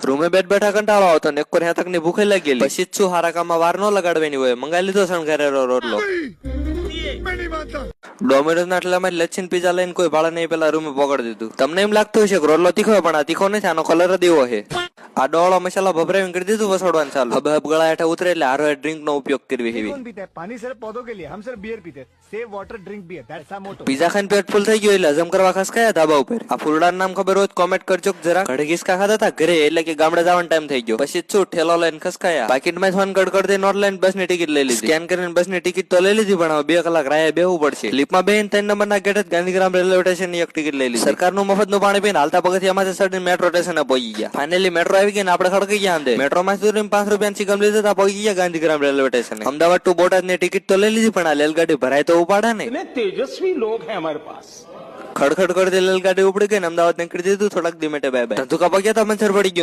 રૂમે બેઠ બેઠા કંટાળો આવતો ને એક તક ની ભૂખે લાગી ગયેલી. પછી શું હારા કામમાં વાર ન લગાડવાની હોય, મંગાવી લીધો શણગારેલો રોટલો. ડોમિનોઝ ના આટલામાં લચ્છીન પીઝા લઈને કોઈ ભાડા નહીં પેલા રૂમે પકડી દીધું. તમને એમ લાગતું હશે કે રોટલો તીખો પણ આ તીખો નથી, આનો કલર જ એવો છે. આ ડોળો મસાલા ભભરાવીને કરી દીધું વસોડવાનું ચાલુ. હબ હબ ગળા હેઠા ઉતરે એટલે હારો ડ્રિંક નો ઉપયોગ કરવી હેવી. पानी सिर्फ पौधों के लिए, हम सिर्फ बियर पीते, सेव वाटर ड्रिंक भी है, दैट्स आवर मोटो. પીઝા ખાઈને પેટ ફૂલ થઈ ગયું એટલે હજમ કરવા ખાસ કયા ધાબા ઉપર. આ ફૂલડાનું નામ ખબર હોય કોમેન્ટ કરજો જરા. ઘડે કિસકા ખાતા હતા ઘરે એટલે કે ગામડે જવાનો ટાઈમ થઈ ગયો. પછી શું ઠેલો લઈને ખસકાયા. પાકીટમાં ફોન કડ દે નોટ લઈને બસ ની ટિકિટ લઈ લીધી. સ્કેન કરીને બસ ની ટિકિટ તો લઈ લીધી પણ 2 કલાક રાહે બેહવું પડશે. સ્લીપમાં બેહીને 3 નંબરના ગેટ જ ગાંધીગ્રામ રેલવે સ્ટેશન ની એક ટિકિટ લઈ લીધી. સરકારનું મફતનું પાણી પીને હાલતા પગથિયામાંથી ચડીને મેટ્રો સ્ટેશને પહોંચી ગયા. ફાઇનલી મેટ્રો આવી ગઈ ને આપણે ખડકી ગયા અંદર. મેટ્રો માં સુધી 5 રૂપિયાની ચીકમ લીધા હતા, પહોંચી ગયા ગાંધીગ્રામ રેલવે સ્ટેશને. અમદાવાદ ટુ બોટાદ ની ટિકિટ તો લઈ લીધી પણ આ રેલગાડી ભરાય તો ઉપાડે ને. तेजस्वी लोग हैं हमारे पास. ખડખડ કરતી રેલગાડી ઉપડી ગઈ ને અમદાવાદ નીકળી દીધું. થોડાક દી માટે બાય બાય. ધંધુકા પગ્યા તો મંચર પડી ગયું.